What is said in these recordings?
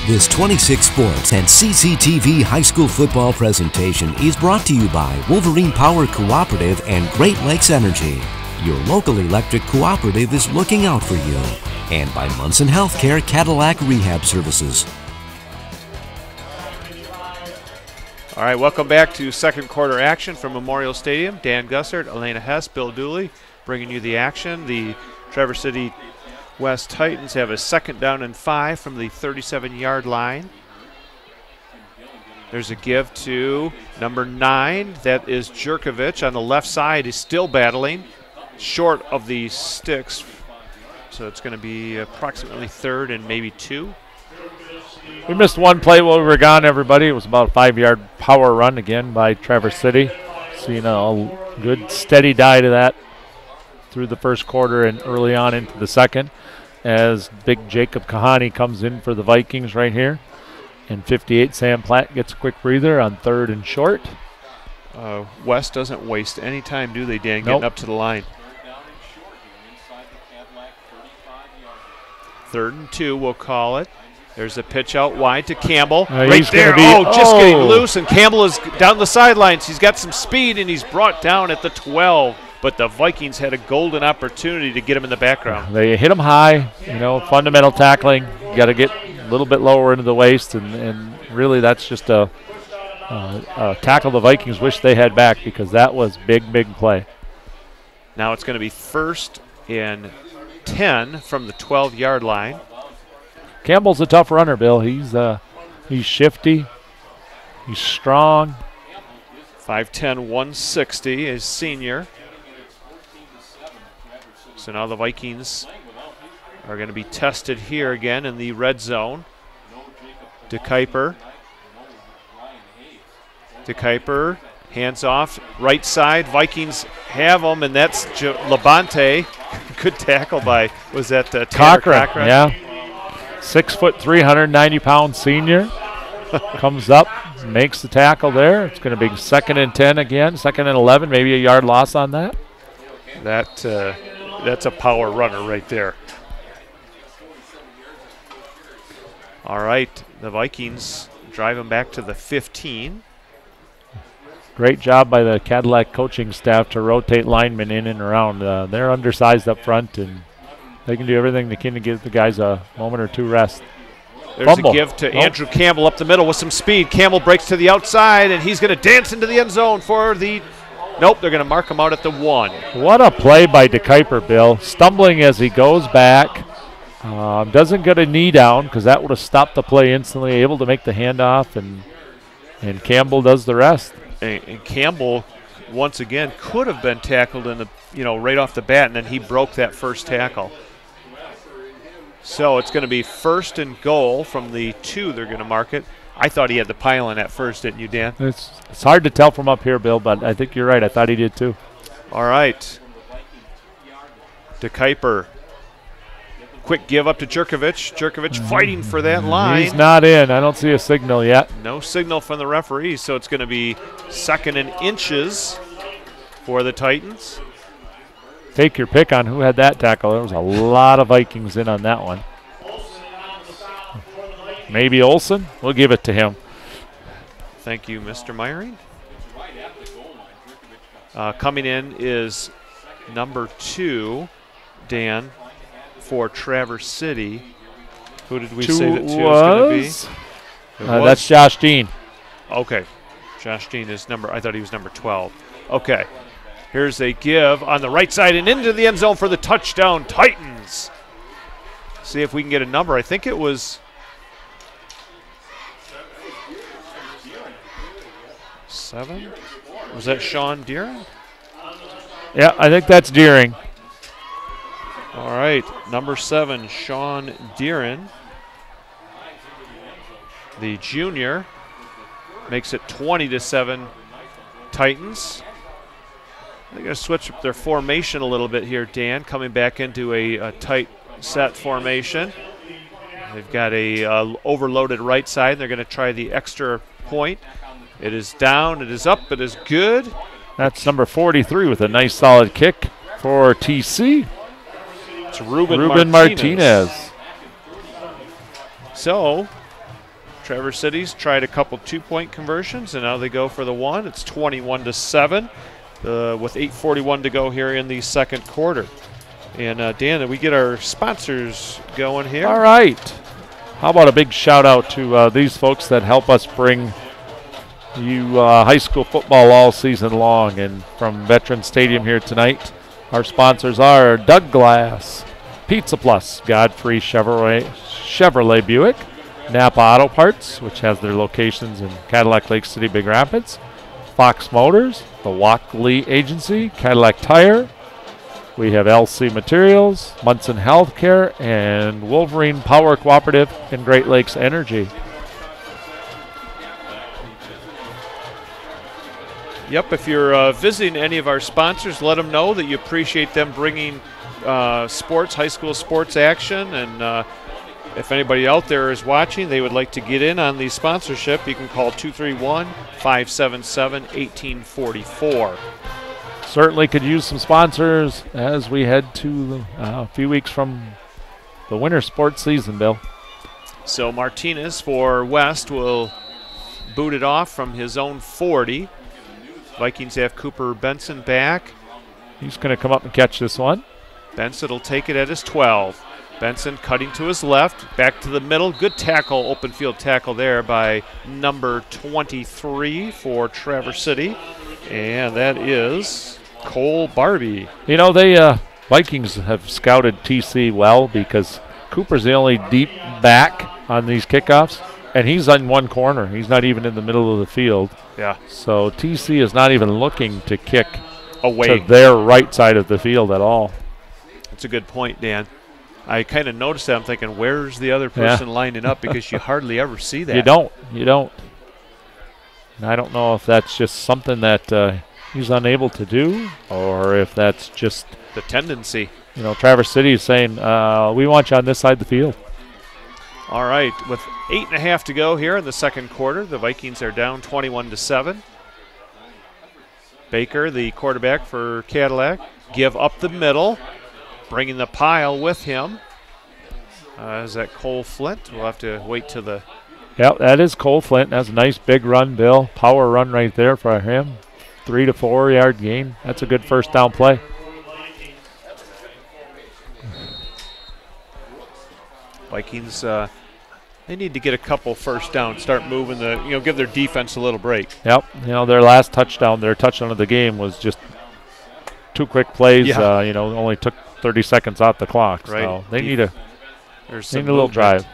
This 26 Sports and CCTV high school football presentation is brought to you by Wolverine Power Cooperative and Great Lakes Energy. Your local electric cooperative is looking out for you. And by Munson Healthcare Cadillac Rehab Services. All right, welcome back to second quarter action from Memorial Stadium. Dan Gussert, Elena Hess, Bill Dooley bringing you the action. The Traverse City West Titans have a 2nd down and 5 from the 37-yard line. There's a give to number 9. That is Jerkovich on the left side. He's still battling, short of the sticks. So it's going to be approximately 3rd and maybe 2. We missed one play while we were gone, everybody. It was about a 5-yard power run again by Traverse City. Seeing a good steady die to that through the first quarter and early on into the second, as big Jacob Kahani comes in for the Vikings right here. And 58 Sam Platt gets a quick breather on 3rd and short. West doesn't waste any time, do they, Dan, Nope. getting up to the line. 3rd and 2, we'll call it. There's a pitch out wide to Campbell. Right there. Just getting loose, and Campbell is down the sidelines. He's got some speed, and he's brought down at the 12. But the Vikings had a golden opportunity to get him in the background. They hit him high, fundamental tackling. You got to get a little bit lower into the waist, and really that's just a tackle the Vikings wish they had back, because that was big play. Now it's going to be 1st and 10 from the 12-yard line. Campbell's a tough runner, Bill. He's shifty. He's strong. 5'10", 160 is senior. So now the Vikings are going to be tested here again in the red zone. DeKuyper, hands off, right side. Vikings have him, and that's Labonte. Good tackle by, was that Cochran? Yeah. 6 foot, 390-pound senior. Comes up, makes the tackle there. It's going to be 2nd and 10 again, 2nd and 11, maybe a yard loss on that. That's a power runner right there. All right, the Vikings drive him back to the 15. Great job by the Cadillac coaching staff to rotate linemen in and around. They're undersized up front, and they can do everything they can to give the guys a moment or two rest. There's Fumble. A give to Andrew Campbell up the middle with some speed. Campbell breaks to the outside, and he's going to dance into the end zone for the – nope, they're going to mark him out at the 1. What a play by DeKuyper, Bill. Stumbling as he goes back. Doesn't get a knee down, because that would have stopped the play instantly. Able to make the handoff, and Campbell does the rest. And Campbell, once again, could have been tackled in the right off the bat, and then he broke that first tackle. So it's going to be 1st and goal from the 2. They're going to mark it. I thought he had the pylon at first, didn't you, Dan? It's hard to tell from up here, Bill, but I think you're right. I thought he did too. All right. DeKuyper. Quick give up to Jerkovich. Jerkovich fighting for that line. He's not in. I don't see a signal yet. No signal from the referee, so it's going to be 2nd and inches for the Titans. Take your pick on who had that tackle. There was a lot of Vikings in on that one. Maybe Olsen. We'll give it to him. Thank you, Mr. Meyering. Coming in is number 2, Dan, for Traverse City. Who did we say that 2 is going to be? That's Josh Dean. Okay. Josh Dean is I thought he was number 12. Okay. Here's a give on the right side and into the end zone for the touchdown, Titans. See if we can get a number. I think it was 7. Was that Sean Deering? Yeah, I think that's Deering. All right, number 7, Sean Deering. The junior makes it 20-7 Titans. They're going to switch up their formation a little bit here, Dan, coming back into a tight set formation. They've got a overloaded right side. They're going to try the extra point. It is down. It is up. It is good. That's number 43 with a nice solid kick for TC. It's Ruben Martinez. Martinez. So Traverse City's tried a couple 2-point conversions, and now they go for the one. It's 21-7 with 8:41 to go here in the second quarter. And Dan, did we get our sponsors going here? All right. How about a big shout out to these folks that help us bring you high school football all season long. And from Veteran Stadium here tonight, our sponsors are Doug Glass, Pizza Plus, Godfrey Chevrolet Buick, Napa Auto Parts, which has their locations in Cadillac, Lake City, Big Rapids, Fox Motors, the Walkley Agency, Cadillac Tire. We have LC Materials, Munson Healthcare, and Wolverine Power Cooperative and Great Lakes Energy. Yep, if you're visiting any of our sponsors, let them know that you appreciate them bringing sports, high school sports action, and if anybody out there is watching, they would like to get in on the sponsorship, you can call 231-577-1844. Certainly could use some sponsors as we head to a few weeks from the winter sports season, Bill. So Martinez for West will boot it off from his own 40. Vikings have Cooper Benson back. He's going to come up and catch this one. Benson will take it at his 12. Benson cutting to his left, back to the middle. Good tackle, open field tackle there by number 23 for Traverse City. And that is Cole Barbie. You know, they Vikings have scouted TC well because Cooper's the only deep back on these kickoffs, and he's on one corner. He's not even in the middle of the field. Yeah. So TC is not even looking to kick away to their right side of the field at all. That's a good point, Dan. I kind of noticed that. I'm thinking, where's the other person lining up? Because you hardly ever see that. You don't. And I don't know if that's just something that he's unable to do, or if that's just the tendency. You know, Traverse City is saying, we want you on this side of the field. All right, with 8.5 to go here in the second quarter, the Vikings are down 21-7. Baker, the quarterback for Cadillac, give up the middle, bringing the pile with him. Is that Cole Flint? We'll have to wait till the... Yep, that is Cole Flint. That's a nice big run, Bill. Power run right there for him. 3 to 4 yard gain. That's a good first down play. Vikings, they need to get a couple first downs, start moving give their defense a little break. Yep, their last touchdown, their touchdown of the game was just 2 quick plays. Yeah. Only took 30 seconds off the clock. Right. So they need a movement. little drive.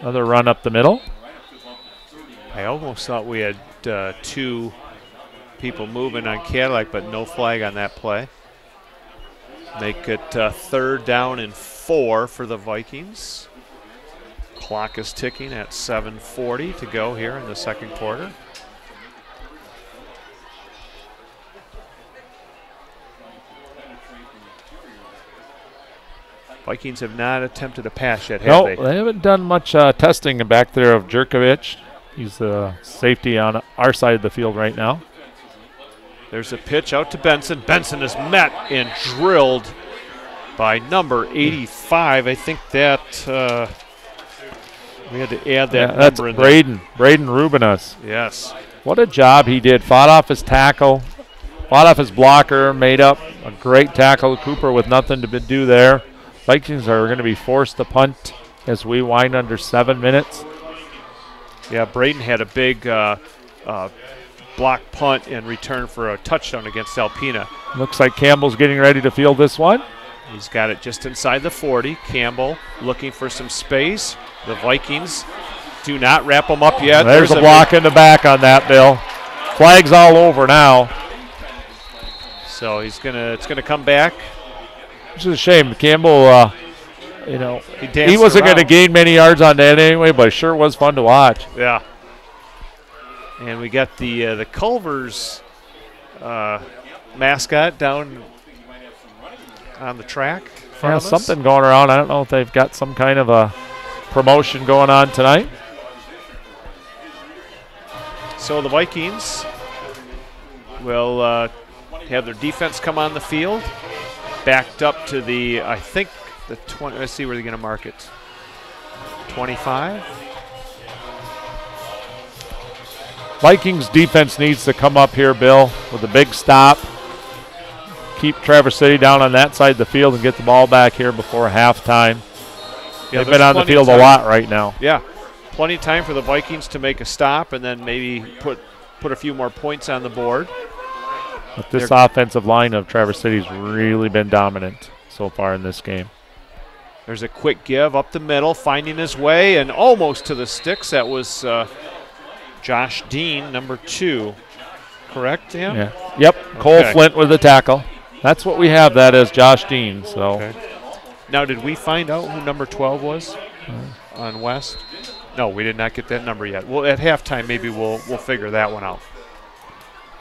Another run up the middle. I almost thought we had 2 people moving on Cadillac, but no flag on that play. Make it 3rd down and 4 for the Vikings. Clock is ticking at 7:40 to go here in the second quarter. Vikings have not attempted a pass yet, have they? No, they haven't done much testing back there of Jerkovich. He's the safety on our side of the field right now. There's a pitch out to Benson. Benson is met and drilled by number 85. I think that we had to add that number in there. Braden Rubinas. Yes. What a job he did. Fought off his tackle, fought off his blocker, made up a great tackle. Cooper with nothing to do there. Vikings are going to be forced to punt as we wind under 7 minutes. Yeah, Braden had a big block punt and return for a touchdown against Alpena. Looks like Campbell's getting ready to field this one. He's got it just inside the 40. Campbell looking for some space. The Vikings do not wrap them up yet. There's a block in the back on that, Bill. Flags all over now. So it's gonna come back. Which is a shame. Campbell, he wasn't going to gain many yards on that anyway, but it sure was fun to watch. Yeah. And we got the Culvers mascot down on the track. Yeah, something going around. I don't know if they've got some kind of a promotion going on tonight. So the Vikings will have their defense come on the field. Backed up to the 20. Let's see where they're going to mark it. 25. Vikings defense needs to come up here, Bill, with a big stop. Keep Traverse City down on that side of the field and get the ball back here before halftime. Yeah, they've been on the field a lot right now. Yeah, plenty of time for the Vikings to make a stop and then maybe put a few more points on the board. But this offensive line of Traverse City's really been dominant so far in this game. There's a quick give up the middle, finding his way, and almost to the sticks. That was Josh Dean, number 2. Correct, Dan? Yeah. Yep, okay. Cole Flint with the tackle. That's what we have that as, Josh Dean. So. Okay. Now, did we find out who number 12 was on West? No, we did not get that number yet. Well, at halftime, maybe we'll figure that one out.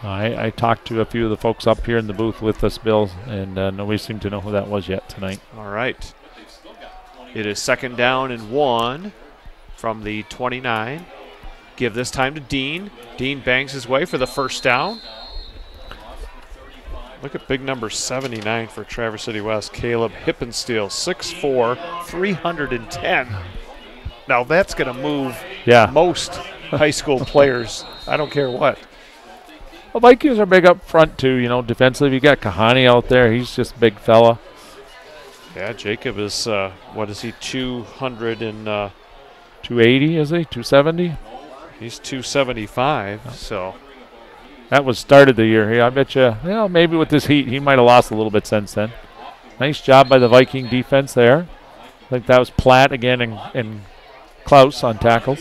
I talked to a few of the folks up here in the booth with us, Bill, and nobody seemed to know who that was yet tonight. All right. It is 2nd down and 1 from the 29. Give this time to Dean. Dean bangs his way for the first down. Look at big number 79 for Traverse City West, Caleb Hippensteel, 6'4", 310. Now that's going to move most high school players. I don't care what. Well, Vikings are big up front too. You know, defensively, you got Kahani out there. He's just a big fella. Yeah, Jacob is, what is he, 200 and 280, is he? 270? He's 275, so. That was started the year. I bet you, maybe with this heat, he might have lost a little bit since then. Nice job by the Viking defense there. I think that was Platt again and Klaus on tackles.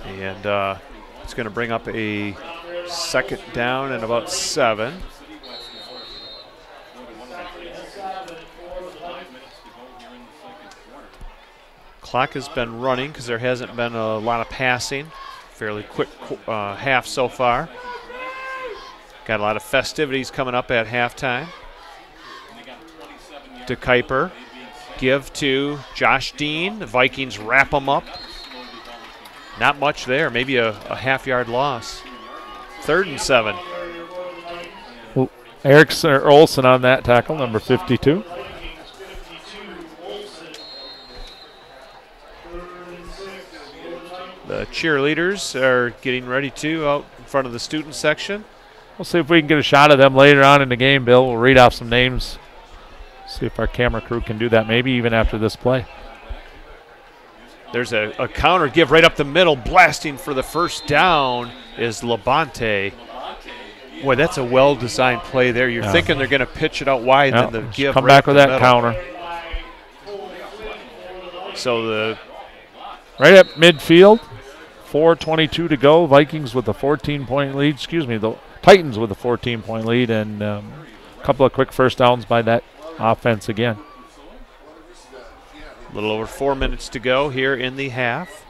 And it's going to bring up a 2nd down and about 7. Clock has been running because there hasn't been a lot of passing. Fairly quick half so far. Got a lot of festivities coming up at halftime. To Kuiper. Give to Josh Dean. The Vikings wrap him up. Not much there. Maybe a half-yard loss. 3rd and 7. Well, Erickson or Olsen on that tackle, number 52. The cheerleaders are getting ready too out in front of the student section. We'll see if we can get a shot of them later on in the game, Bill. We'll read off some names. See if our camera crew can do that, maybe even after this play. There's a counter give right up the middle. Blasting for the first down is Labonte. Boy, that's a well-designed play there. You're thinking they're going to pitch it out wide, and then the give come right back with that middle. Counter. So right at midfield, 4:22 to go. Vikings with a 14-point lead. The Titans with a 14-point lead, and a couple of quick first downs by that offense again. A little over 4 minutes to go here in the half.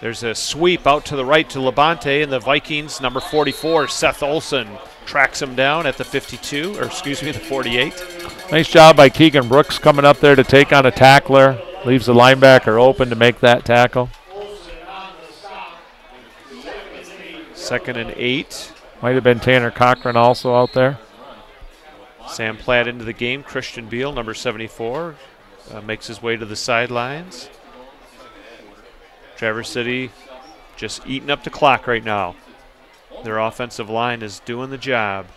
There's a sweep out to the right to Labonte, and the Vikings, number 44, Seth Olson, tracks him down at the 52, or excuse me, the 48. Nice job by Keegan Brooks coming up there to take on a tackler. Leaves the linebacker open to make that tackle. 2nd and 8. Might have been Tanner Cochran also out there. Sam Platt into the game. Christian Beal, number 74, makes his way to the sidelines. Traverse City just eating up the clock right now. Their offensive line is doing the job.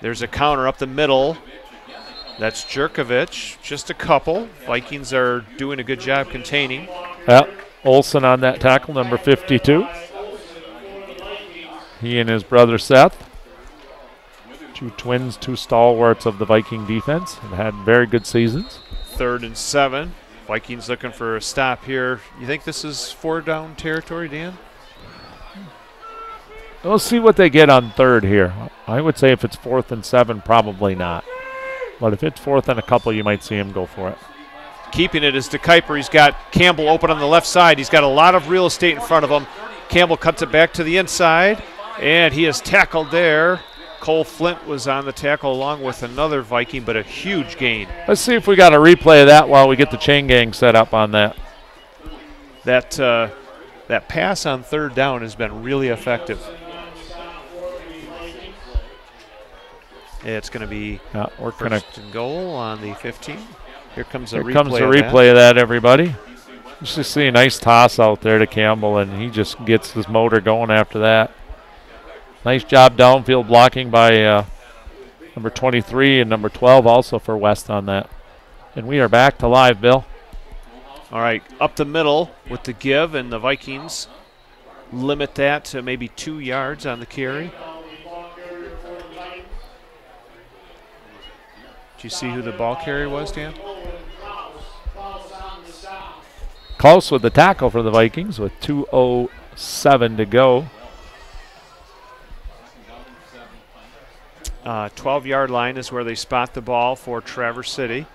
There's a counter up the middle. That's Jerkovic, just a couple. Vikings are doing a good job containing. Yeah, Olsen on that tackle, number 52. He and his brother Seth. Two twins, two stalwarts of the Viking defense, have had very good seasons. 3rd and 7. Vikings looking for a stop here. You think this is 4-down territory, Dan? We'll see what they get on 3rd here. I would say if it's 4th and 7, probably not. But if it's 4th and a couple, you might see him go for it. Keeping it is to Kuiper. He's got Campbell open on the left side. He's got a lot of real estate in front of him. Campbell cuts it back to the inside, and he is tackled there. Cole Flint was on the tackle along with another Viking, but a huge gain. Let's see if we got a replay of that while we get the chain gang set up on that. That pass on 3rd down has been really effective. It's going to be we're first and goal on the 15. Here comes a replay of that, everybody. Just see a nice toss out there to Campbell, and he just gets his motor going after that. Nice job downfield blocking by number 23 and number 12 also for West on that. And we are back to live, Bill. All right, up the middle with the give, and the Vikings limit that to maybe 2 yards on the carry. Did you see who the ball carrier was, Dan? Close with the tackle for the Vikings with 2:07 to go. 12-yard line is where they spot the ball for Traverse City.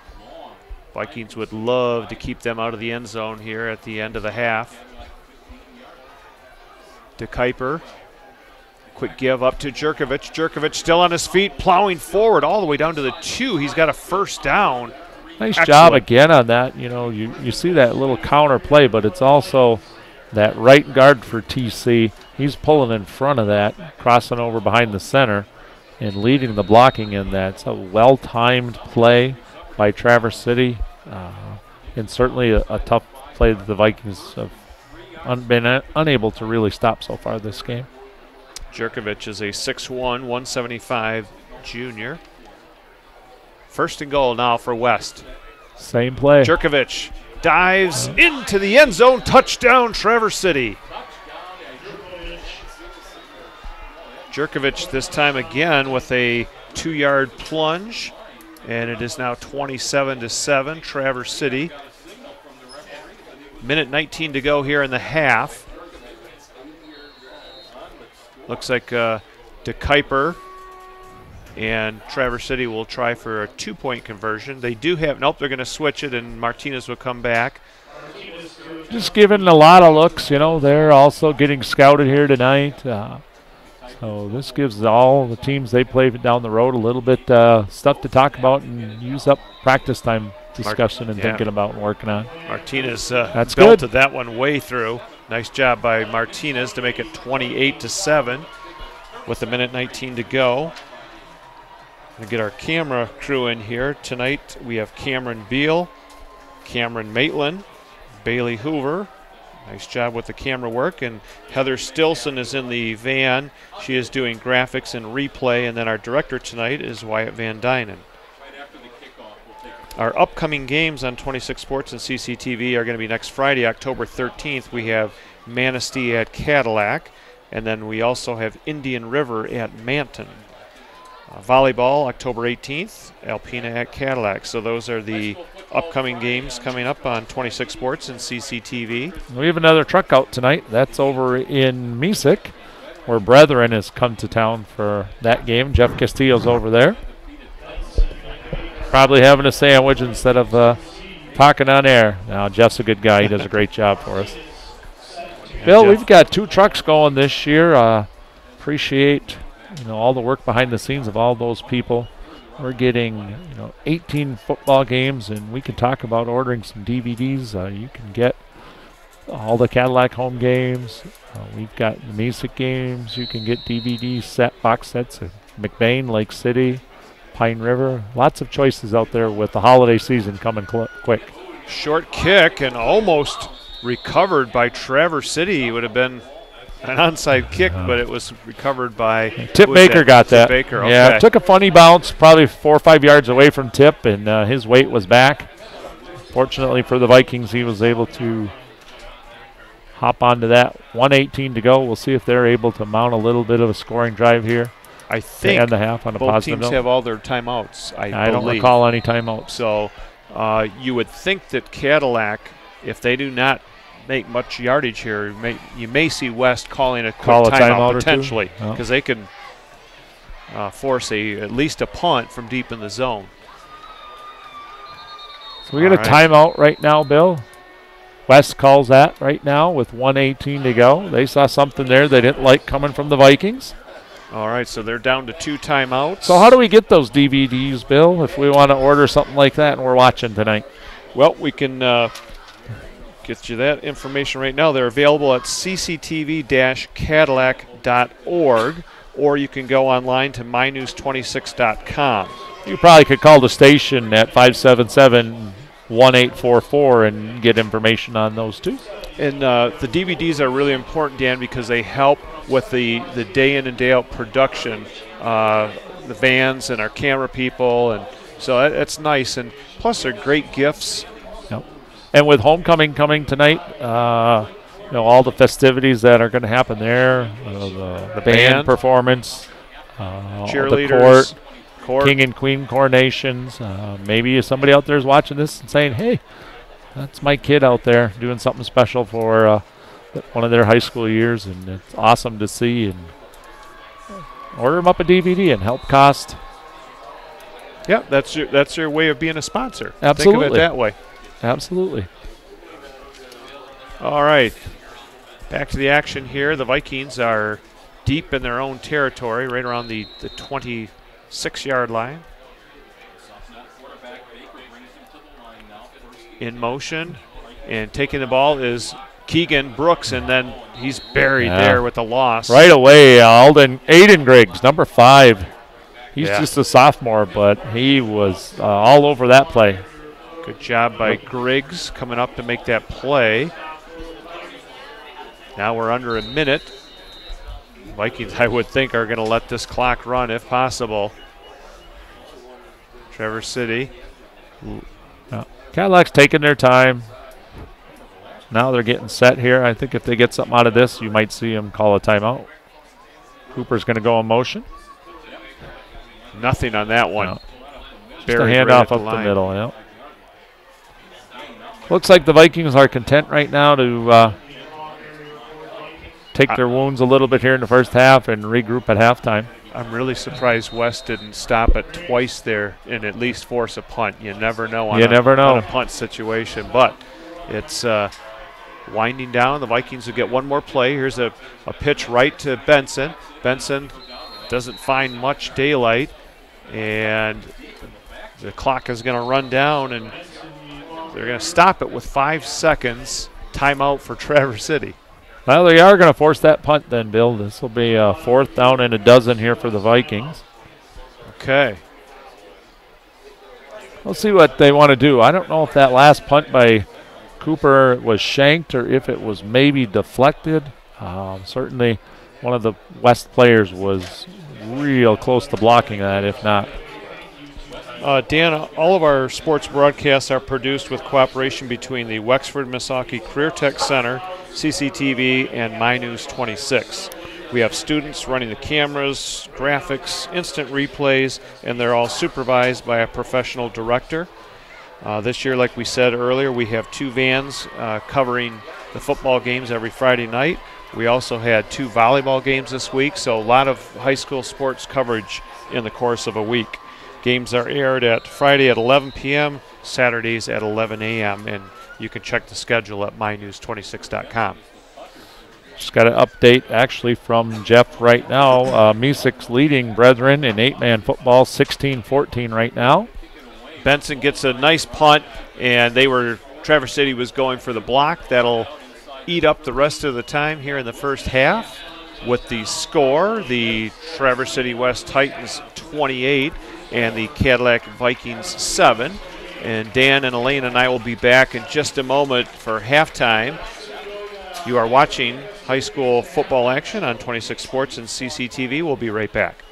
Vikings would love to keep them out of the end zone here at the end of the half. To Kuiper. Quick give up to Jerkovic. Jerkovic still on his feet, plowing forward all the way down to the 2. He's got a first down. Nice job again on that. You know, you see that little counter play, but it's also that right guard for TC. He's pulling in front of that, crossing over behind the center, and leading the blocking in that. It's a well-timed play by Traverse City, and certainly a tough play that the Vikings have been unable to really stop so far this game. Jerkovic is a 6'1", 175 junior. First and goal now for West. Same play. Jerkovic dives into the end zone. Touchdown, Traverse City. Jerkovic this time again with a 2-yard plunge. And it is now 27-7, Traverse City. Minute 19 to go here in the half. Looks like De Kuiper and Traverse City will try for a 2-point conversion. They do have, nope, they're going to switch it, and Martinez will come back. Just giving a lot of looks, you know. They're also getting scouted here tonight. So this gives all the teams they play down the road a little bit stuff to talk about and use up practice time discussion and thinking about and working on. Martinez That's belted good. that one way through. Nice job by Martinez to make it 28-7 with a minute 19 to go. We'll get our camera crew in here. Tonight we have Cameron Beal, Cameron Maitland, Bailey Hoover. Nice job with the camera work. And Heather Stilson is in the van. She is doing graphics and replay. And then our director tonight is Wyatt Van Dynen. Our upcoming games on 26 Sports and CCTV are going to be next Friday, October 13th. We have Manistee at Cadillac, and then we also have Indian River at Manton. Volleyball, October 18th, Alpena at Cadillac. So those are the upcoming games coming up on 26 Sports and CCTV. We have another truck out tonight. That's over in Mesick, where Brethren has come to town for that game. Jeff Castillo's over there. Probably having a sandwich instead of talking on air. Now, Jeff's a good guy. He does a great job for us. Bill, we've got 2 trucks going this year. Appreciate all the work behind the scenes of all those people. We're getting 18 football games, and we can talk about ordering some DVDs. You can get all the Cadillac home games. We've got the Mesick games. You can get DVD box sets of McBain, Lake City, Pine River. Lots of choices out there with the holiday season coming quick. Short kick and almost recovered by Traverse City. It would have been an onside kick, but it was recovered by Tip Baker. Got that. Tip Baker, okay. Yeah, it took a funny bounce, probably 4 or 5 yards away from Tip, and his weight was back. Fortunately for the Vikings, he was able to hop onto that. 1:18 to go. We'll see if they're able to mount a little bit of a scoring drive here. I think end the half on a both positive teams note. have all their timeouts, I don't believe. recall any timeouts. So you would think that Cadillac, if they do not make much yardage here, you may see West calling a quick timeout potentially, because they can force at least a punt from deep in the zone. So we got a timeout right now, Bill. West calls that right now with 1:18 to go. They saw something there they didn't like coming from the Vikings. All right, so they're down to 2 timeouts. So how do we get those DVDs, Bill, if we want to order something like that and we're watching tonight? Well, we can get you that information right now. They're available at cctv-cadillac.org, or you can go online to mynews26.com. You probably could call the station at 1844 and get information on those too. And the DVDs are really important, Dan, because they help with the day in and day out production, the vans and our camera people, and so that's nice. And plus, they're great gifts. Yep. And with homecoming coming tonight, all the festivities that are going to happen there, the band performance, cheerleaders, the court, king and queen coronations. Maybe somebody out there is watching this and saying, hey, that's my kid out there doing something special for one of their high school years, and it's awesome to see. And order them up a DVD and help cost. Yeah, that's your way of being a sponsor. Absolutely. Think of it that way. Absolutely. All right. Back to the action here. The Vikings are deep in their own territory, right around the 26-yard line. In motion and taking the ball is Keegan Brooks, and then he's buried there with the loss. Right away, Aiden Griggs, number 5. He's just a sophomore, but he was all over that play. Good job by Griggs coming up to make that play. Now we're under a minute. Vikings, I would think, are going to let this clock run if possible. Traverse City. Cadillac's taking their time. Now they're getting set here. I think if they get something out of this, you might see them call a timeout. Cooper's going to go in motion. Nothing on that one. No. Just a handoff up the middle. Yeah. Looks like the Vikings are content right now to take their wounds a little bit here in the first half and regroup at halftime. I'm really surprised West didn't stop it twice there and at least force a punt. You never know on a punt situation, but it's winding down. The Vikings will get one more play. Here's a pitch right to Benson. Benson doesn't find much daylight, and the clock is going to run down, and they're going to stop it with 5 seconds. Timeout for Traverse City. Well, they are going to force that punt then, Bill. This will be a 4th down and a dozen here for the Vikings. Okay. We'll see what they want to do. I don't know if that last punt by Cooper was shanked or if it was maybe deflected. Certainly one of the West players was real close to blocking that, if not. Dan, all of our sports broadcasts are produced with cooperation between the Wexford-Missaukee Career Tech Center, CCTV, and MyNews 26. We have students running the cameras, graphics, instant replays, and they're all supervised by a professional director. This year, like we said earlier, we have 2 vans covering the football games every Friday night. We also had 2 volleyball games this week, so a lot of high school sports coverage in the course of a week. Games are aired at Friday at 11 p.m., Saturdays at 11 a.m., and you can check the schedule at mynews26.com. Just got an update actually from Jeff right now. Meesik's leading Brethren in 8-man football, 16-14 right now. Benson gets a nice punt, and Traverse City was going for the block. That'll eat up the rest of the time here in the first half. With the score, the Traverse City West Titans 28 and the Cadillac Vikings 7. And Dan and Elaine and I will be back in just a moment for halftime. You are watching high school football action on 26 Sports and CCTV. We'll be right back.